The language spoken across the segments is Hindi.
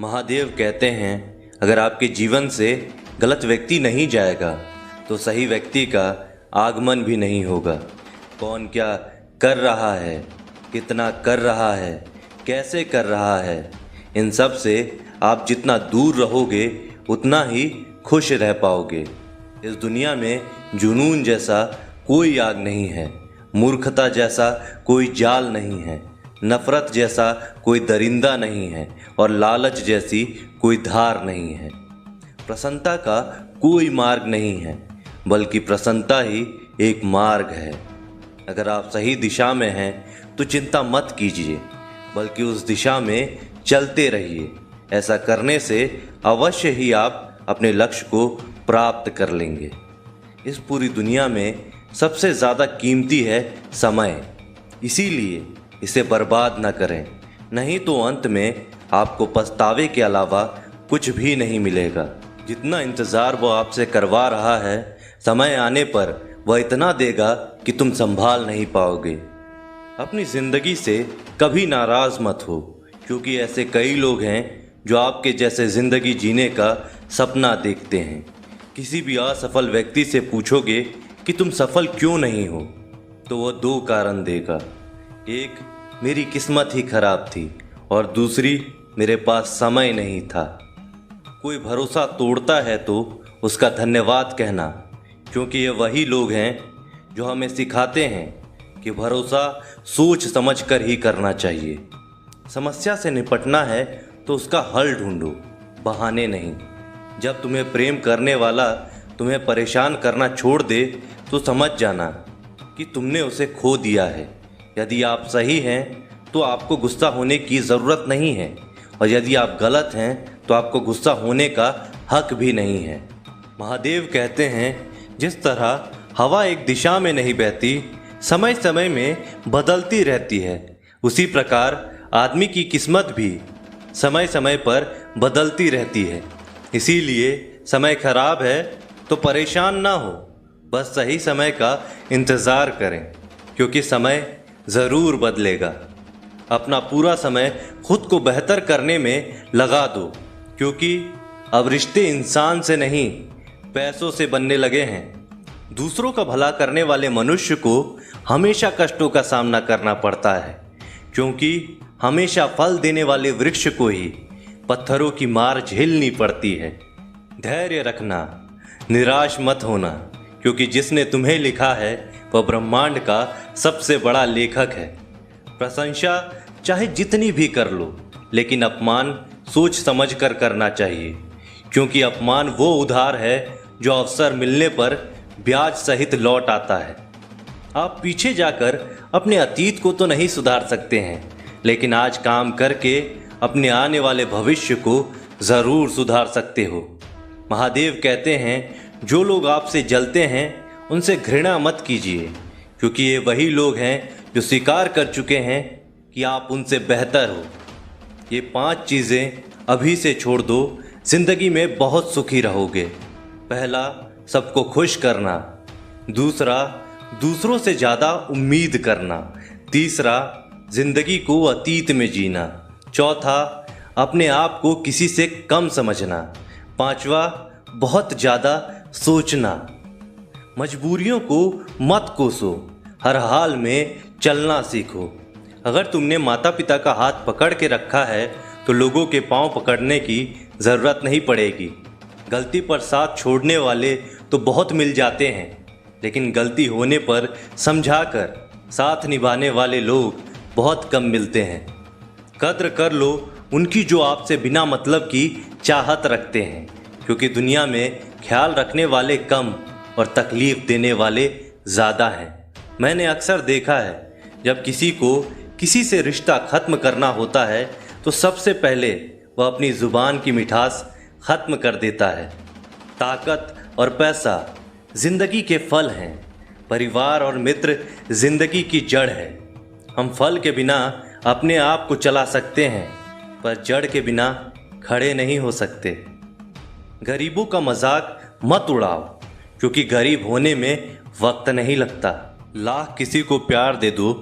महादेव कहते हैं, अगर आपके जीवन से गलत व्यक्ति नहीं जाएगा तो सही व्यक्ति का आगमन भी नहीं होगा। कौन क्या कर रहा है, कितना कर रहा है, कैसे कर रहा है, इन सब से आप जितना दूर रहोगे उतना ही खुश रह पाओगे। इस दुनिया में जुनून जैसा कोई आग नहीं है, मूर्खता जैसा कोई जाल नहीं है, नफ़रत जैसा कोई दरिंदा नहीं है और लालच जैसी कोई धार नहीं है। प्रसन्नता का कोई मार्ग नहीं है, बल्कि प्रसन्नता ही एक मार्ग है। अगर आप सही दिशा में हैं तो चिंता मत कीजिए, बल्कि उस दिशा में चलते रहिए। ऐसा करने से अवश्य ही आप अपने लक्ष्य को प्राप्त कर लेंगे। इस पूरी दुनिया में सबसे ज़्यादा कीमती है समय, इसीलिए इसे बर्बाद न करें, नहीं तो अंत में आपको पछतावे के अलावा कुछ भी नहीं मिलेगा। जितना इंतज़ार वो आपसे करवा रहा है, समय आने पर वह इतना देगा कि तुम संभाल नहीं पाओगे। अपनी ज़िंदगी से कभी नाराज़ मत हो, क्योंकि ऐसे कई लोग हैं जो आपके जैसे ज़िंदगी जीने का सपना देखते हैं। किसी भी असफल व्यक्ति से पूछोगे कि तुम सफल क्यों नहीं हो, तो वह दो कारण देगा। एक, मेरी किस्मत ही खराब थी, और दूसरी, मेरे पास समय नहीं था। कोई भरोसा तोड़ता है तो उसका धन्यवाद कहना, क्योंकि ये वही लोग हैं जो हमें सिखाते हैं कि भरोसा सोच समझ कर ही करना चाहिए। समस्या से निपटना है तो उसका हल ढूंढो, बहाने नहीं। जब तुम्हें प्रेम करने वाला तुम्हें परेशान करना छोड़ दे तो समझ जाना कि तुमने उसे खो दिया है। यदि आप सही हैं तो आपको गुस्सा होने की ज़रूरत नहीं है, और यदि आप गलत हैं तो आपको गुस्सा होने का हक भी नहीं है। महादेव कहते हैं, जिस तरह हवा एक दिशा में नहीं बहती, समय समय में बदलती रहती है, उसी प्रकार आदमी की किस्मत भी समय समय पर बदलती रहती है। इसीलिए समय खराब है तो परेशान ना हो, बस सही समय का इंतज़ार करें, क्योंकि समय ज़रूर बदलेगा। अपना पूरा समय खुद को बेहतर करने में लगा दो, क्योंकि अब रिश्ते इंसान से नहीं पैसों से बनने लगे हैं। दूसरों का भला करने वाले मनुष्य को हमेशा कष्टों का सामना करना पड़ता है, क्योंकि हमेशा फल देने वाले वृक्ष को ही पत्थरों की मार झेलनी पड़ती है। धैर्य रखना, निराश मत होना, क्योंकि जिसने तुम्हें लिखा है वह ब्रह्मांड का सबसे बड़ा लेखक है। प्रशंसा चाहे जितनी भी कर लो, लेकिन अपमान सोच समझ कर करना चाहिए, क्योंकि अपमान वो उधार है जो अवसर मिलने पर ब्याज सहित लौट आता है। आप पीछे जाकर अपने अतीत को तो नहीं सुधार सकते हैं, लेकिन आज काम करके अपने आने वाले भविष्य को ज़रूर सुधार सकते हो। महादेव कहते हैं, जो लोग आपसे जलते हैं उनसे घृणा मत कीजिए, क्योंकि ये वही लोग हैं जो स्वीकार कर चुके हैं कि आप उनसे बेहतर हो। ये 5 चीज़ें अभी से छोड़ दो, ज़िंदगी में बहुत सुखी रहोगे। पहला, सबको खुश करना। दूसरा, दूसरों से ज़्यादा उम्मीद करना। तीसरा, ज़िंदगी को अतीत में जीना। चौथा, अपने आप को किसी से कम समझना। पांचवा, बहुत ज़्यादा सोचना। मजबूरियों को मत कोसो, हर हाल में चलना सीखो। अगर तुमने माता पिता का हाथ पकड़ के रखा है तो लोगों के पांव पकड़ने की ज़रूरत नहीं पड़ेगी। गलती पर साथ छोड़ने वाले तो बहुत मिल जाते हैं, लेकिन गलती होने पर समझाकर साथ निभाने वाले लोग बहुत कम मिलते हैं। कद्र कर लो उनकी जो आपसे बिना मतलब की चाहत रखते हैं, क्योंकि दुनिया में ख्याल रखने वाले कम और तकलीफ़ देने वाले ज़्यादा हैं। मैंने अक्सर देखा है, जब किसी को किसी से रिश्ता ख़त्म करना होता है तो सबसे पहले वह अपनी ज़ुबान की मिठास ख़त्म कर देता है। ताकत और पैसा ज़िंदगी के फल हैं, परिवार और मित्र ज़िंदगी की जड़ है। हम फल के बिना अपने आप को चला सकते हैं, पर जड़ के बिना खड़े नहीं हो सकते। गरीबों का मजाक मत उड़ाओ, क्योंकि गरीब होने में वक्त नहीं लगता। लाख किसी को प्यार दे दो,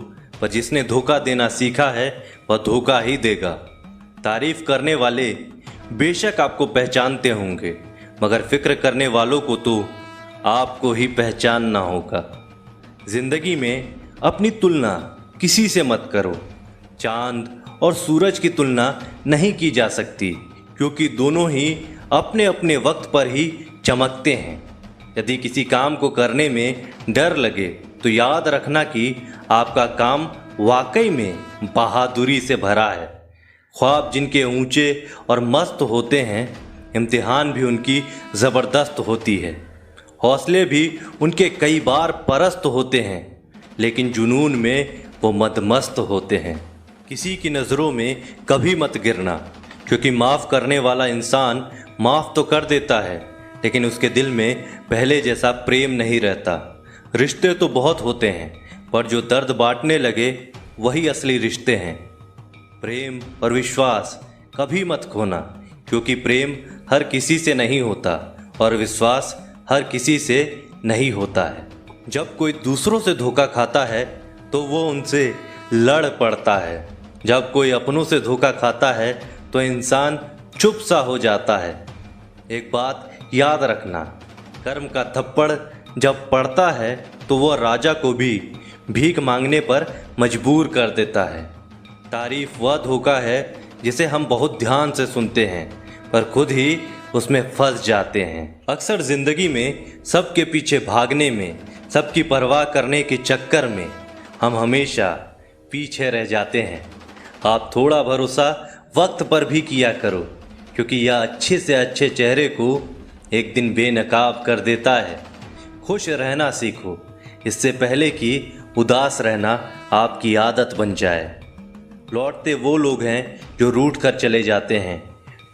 पर जिसने धोखा देना सीखा है वह धोखा ही देगा। तारीफ करने वाले बेशक आपको पहचानते होंगे, मगर फिक्र करने वालों को तो आपको ही पहचानना होगा। जिंदगी में अपनी तुलना किसी से मत करो। चांद और सूरज की तुलना नहीं की जा सकती, क्योंकि दोनों ही अपने अपने वक्त पर ही चमकते हैं। यदि किसी काम को करने में डर लगे तो याद रखना कि आपका काम वाकई में बहादुरी से भरा है। ख्वाब जिनके ऊंचे और मस्त होते हैं, इम्तिहान भी उनकी ज़बरदस्त होती है। हौसले भी उनके कई बार परस्त होते हैं, लेकिन जुनून में वो मदमस्त होते हैं। किसी की नज़रों में कभी मत गिरना, क्योंकि माफ़ करने वाला इंसान माफ़ तो कर देता है, लेकिन उसके दिल में पहले जैसा प्रेम नहीं रहता। रिश्ते तो बहुत होते हैं, पर जो दर्द बांटने लगे वही असली रिश्ते हैं। प्रेम और विश्वास कभी मत खोना, क्योंकि प्रेम हर किसी से नहीं होता और विश्वास हर किसी से नहीं होता है। जब कोई दूसरों से धोखा खाता है तो वो उनसे लड़ पड़ता है। जब कोई अपनों से धोखा खाता है तो इंसान चुप सा हो जाता है। एक बात याद रखना, कर्म का थप्पड़ जब पड़ता है तो वह राजा को भी भीख मांगने पर मजबूर कर देता है। तारीफ वह धोखा है जिसे हम बहुत ध्यान से सुनते हैं, पर खुद ही उसमें फंस जाते हैं। अक्सर जिंदगी में सबके पीछे भागने में, सबकी परवाह करने के चक्कर में हम हमेशा पीछे रह जाते हैं। आप थोड़ा भरोसा वक्त पर भी किया करो, क्योंकि यह अच्छे से अच्छे चेहरे को एक दिन बेनकाब कर देता है। खुश रहना सीखो, इससे पहले कि उदास रहना आपकी आदत बन जाए। लौटते वो लोग हैं जो रूठ कर चले जाते हैं।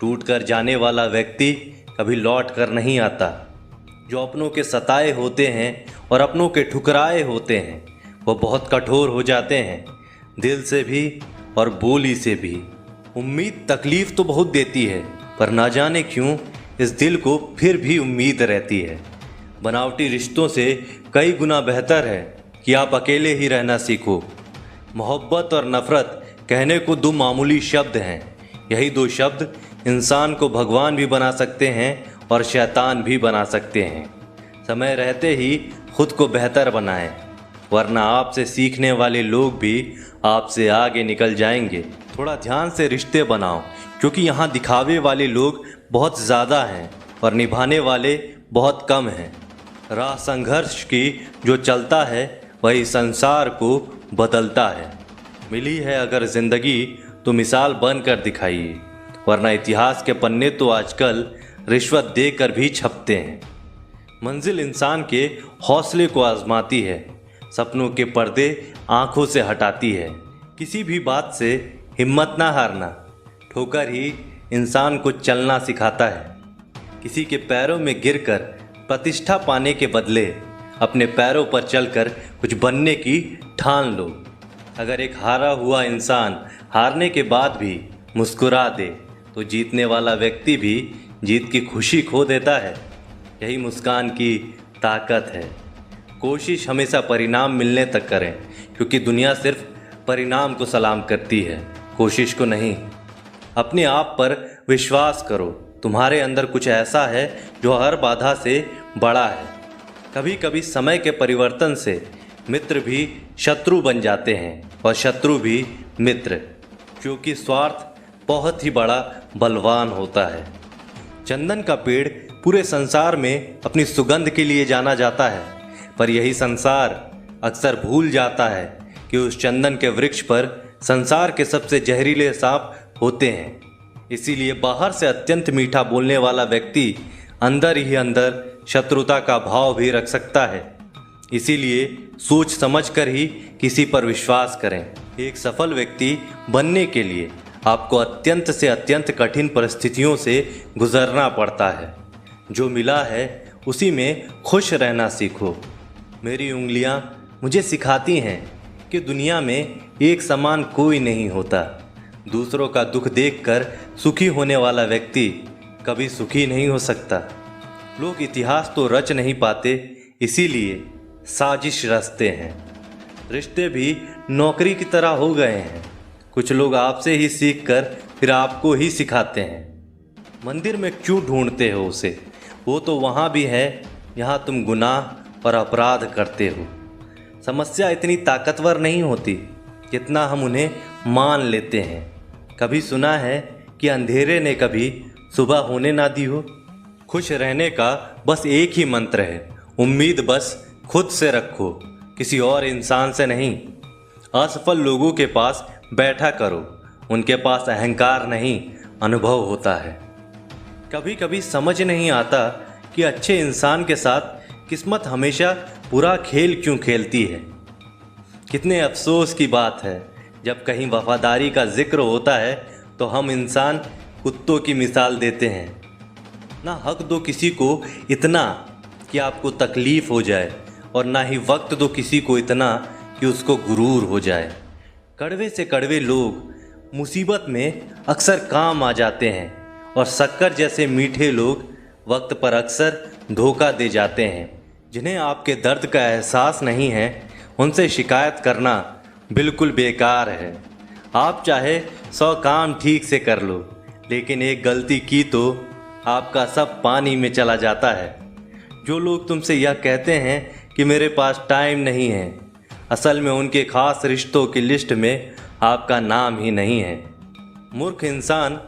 टूट कर जाने वाला व्यक्ति कभी लौट कर नहीं आता। जो अपनों के सताए होते हैं और अपनों के ठुकराए होते हैं, वो बहुत कठोर हो जाते हैं, दिल से भी और बोली से भी। उम्मीद तकलीफ़ तो बहुत देती है, पर ना जाने क्यों इस दिल को फिर भी उम्मीद रहती है। बनावटी रिश्तों से कई गुना बेहतर है कि आप अकेले ही रहना सीखो। मोहब्बत और नफ़रत कहने को दो मामूली शब्द हैं। यही दो शब्द इंसान को भगवान भी बना सकते हैं और शैतान भी बना सकते हैं। समय रहते ही खुद को बेहतर बनाएं, वरना आपसे सीखने वाले लोग भी आपसे आगे निकल जाएंगे। थोड़ा ध्यान से रिश्ते बनाओ, क्योंकि यहाँ दिखावे वाले लोग बहुत ज़्यादा हैं और निभाने वाले बहुत कम हैं। राह संघर्ष की जो चलता है वही संसार को बदलता है। मिली है अगर ज़िंदगी तो मिसाल बनकर दिखाइए, वरना इतिहास के पन्ने तो आजकल रिश्वत देकर भी छपते हैं। मंजिल इंसान के हौसले को आजमाती है, सपनों के पर्दे आंखों से हटाती है। किसी भी बात से हिम्मत ना हारना, ठोकर ही इंसान को चलना सिखाता है। किसी के पैरों में गिरकर प्रतिष्ठा पाने के बदले अपने पैरों पर चलकर कुछ बनने की ठान लो। अगर एक हारा हुआ इंसान हारने के बाद भी मुस्कुरा दे तो जीतने वाला व्यक्ति भी जीत की खुशी खो देता है। यही मुस्कान की ताकत है। कोशिश हमेशा परिणाम मिलने तक करें, क्योंकि दुनिया सिर्फ परिणाम को सलाम करती है, कोशिश को नहीं। अपने आप पर विश्वास करो, तुम्हारे अंदर कुछ ऐसा है जो हर बाधा से बड़ा है। कभी कभी समय के परिवर्तन से मित्र भी शत्रु बन जाते हैं और शत्रु भी मित्र, क्योंकि स्वार्थ बहुत ही बड़ा बलवान होता है। चंदन का पेड़ पूरे संसार में अपनी सुगंध के लिए जाना जाता है, पर यही संसार अक्सर भूल जाता है कि उस चंदन के वृक्ष पर संसार के सबसे जहरीले सांप होते हैं। इसीलिए बाहर से अत्यंत मीठा बोलने वाला व्यक्ति अंदर ही अंदर शत्रुता का भाव भी रख सकता है। इसीलिए सोच समझकर ही किसी पर विश्वास करें। एक सफल व्यक्ति बनने के लिए आपको अत्यंत से अत्यंत कठिन परिस्थितियों से गुजरना पड़ता है। जो मिला है उसी में खुश रहना सीखो। मेरी उंगलियां मुझे सिखाती हैं कि दुनिया में एक समान कोई नहीं होता। दूसरों का दुख देखकर सुखी होने वाला व्यक्ति कभी सुखी नहीं हो सकता। लोग इतिहास तो रच नहीं पाते, इसीलिए साजिश रचते हैं। रिश्ते भी नौकरी की तरह हो गए हैं। कुछ लोग आपसे ही सीखकर फिर आपको ही सिखाते हैं। मंदिर में क्यों ढूंढते हो उसे? वो तो वहाँ भी है यहाँ तुम गुनाह और अपराध करते हो। समस्या इतनी ताकतवर नहीं होती जितना हम उन्हें मान लेते हैं। कभी सुना है कि अंधेरे ने कभी सुबह होने ना दी हो? खुश रहने का बस एक ही मंत्र है, उम्मीद बस खुद से रखो, किसी और इंसान से नहीं। असफल लोगों के पास बैठा करो, उनके पास अहंकार नहीं अनुभव होता है। कभी कभी समझ नहीं आता कि अच्छे इंसान के साथ किस्मत हमेशा बुरा खेल क्यों खेलती है। कितने अफसोस की बात है जब कहीं वफादारी का जिक्र होता है तो हम इंसान कुत्तों की मिसाल देते हैं। ना हक दो किसी को इतना कि आपको तकलीफ़ हो जाए और ना ही वक्त दो किसी को इतना कि उसको गुरूर हो जाए। कड़वे से कड़वे लोग मुसीबत में अक्सर काम आ जाते हैं और शक्कर जैसे मीठे लोग वक्त पर अक्सर धोखा दे जाते हैं। जिन्हें आपके दर्द का एहसास नहीं है उनसे शिकायत करना बिल्कुल बेकार है। आप चाहे 100 काम ठीक से कर लो, लेकिन एक गलती की तो आपका सब पानी में चला जाता है। जो लोग तुमसे यह कहते हैं कि मेरे पास टाइम नहीं है, असल में उनके खास रिश्तों की लिस्ट में आपका नाम ही नहीं है। मूर्ख इंसान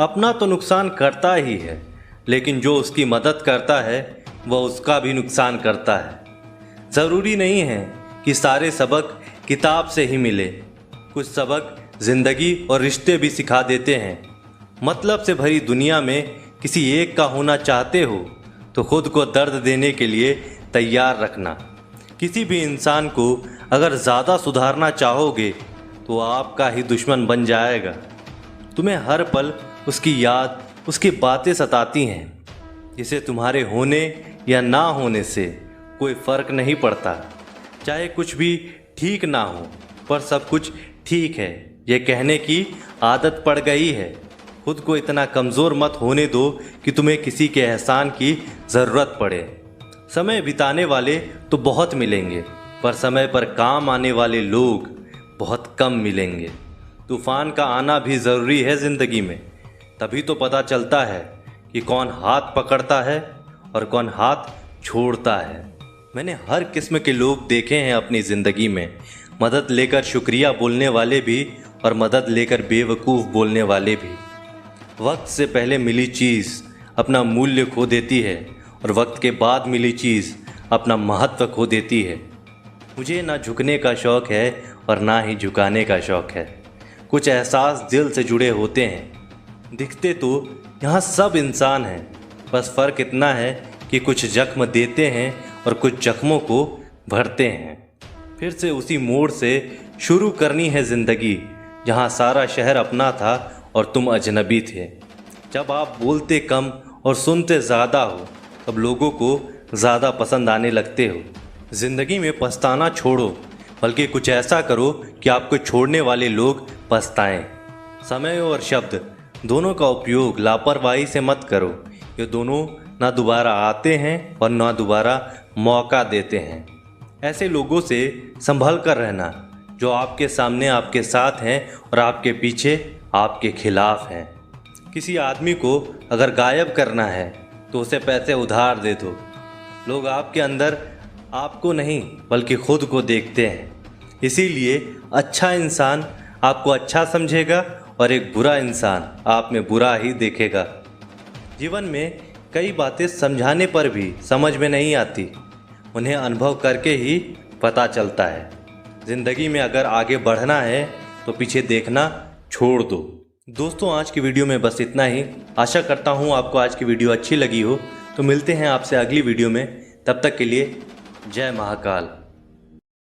अपना तो नुकसान करता ही है, लेकिन जो उसकी मदद करता है वह उसका भी नुकसान करता है। ज़रूरी नहीं है कि सारे सबक किताब से ही मिले, कुछ सबक ज़िंदगी और रिश्ते भी सिखा देते हैं। मतलब से भरी दुनिया में किसी एक का होना चाहते हो तो खुद को दर्द देने के लिए तैयार रखना। किसी भी इंसान को अगर ज़्यादा सुधारना चाहोगे तो आपका ही दुश्मन बन जाएगा। तुम्हें हर पल उसकी याद, उसकी बातें सताती हैं, जिसे तुम्हारे होने या ना होने से कोई फ़र्क नहीं पड़ता। चाहे कुछ भी ठीक ना हो पर सब कुछ ठीक है ये कहने की आदत पड़ गई है। खुद को इतना कमज़ोर मत होने दो कि तुम्हें किसी के एहसान की ज़रूरत पड़े। समय बिताने वाले तो बहुत मिलेंगे पर समय पर काम आने वाले लोग बहुत कम मिलेंगे। तूफ़ान का आना भी ज़रूरी है ज़िंदगी में, तभी तो पता चलता है कि कौन हाथ पकड़ता है और कौन हाथ छोड़ता है। मैंने हर किस्म के लोग देखे हैं अपनी ज़िंदगी में, मदद लेकर शुक्रिया बोलने वाले भी और मदद लेकर बेवकूफ़ बोलने वाले भी। वक्त से पहले मिली चीज़ अपना मूल्य खो देती है और वक्त के बाद मिली चीज़ अपना महत्व खो देती है। मुझे ना झुकने का शौक़ है और ना ही झुकाने का शौक़ है। कुछ एहसास दिल से जुड़े होते हैं। दिखते तो यहाँ सब इंसान हैं, बस फ़र्क इतना है कि कुछ जख्म देते हैं और कुछ जख्मों को भरते हैं। फिर से उसी मोड़ से शुरू करनी है ज़िंदगी जहाँ सारा शहर अपना था और तुम अजनबी थे। जब आप बोलते कम और सुनते ज़्यादा हो तब लोगों को ज़्यादा पसंद आने लगते हो। ज़िंदगी में पछताना छोड़ो, बल्कि कुछ ऐसा करो कि आपको छोड़ने वाले लोग पछताएं। समय और शब्द दोनों का उपयोग लापरवाही से मत करो। ये दोनों ना दोबारा आते हैं और ना दोबारा मौका देते हैं। ऐसे लोगों से संभल कर रहना जो आपके सामने आपके साथ हैं और आपके पीछे आपके खिलाफ हैं। किसी आदमी को अगर गायब करना है तो उसे पैसे उधार दे दो। लोग आपके अंदर आपको नहीं बल्कि खुद को देखते हैं, इसीलिए अच्छा इंसान आपको अच्छा समझेगा और एक बुरा इंसान आप में बुरा ही देखेगा। जीवन में कई बातें समझाने पर भी समझ में नहीं आती, उन्हें अनुभव करके ही पता चलता है। ज़िंदगी में अगर आगे बढ़ना है तो पीछे देखना छोड़ दो। दोस्तों, आज की वीडियो में बस इतना ही। आशा करता हूँ आपको आज की वीडियो अच्छी लगी हो। तो मिलते हैं आपसे अगली वीडियो में, तब तक के लिए जय महाकाल।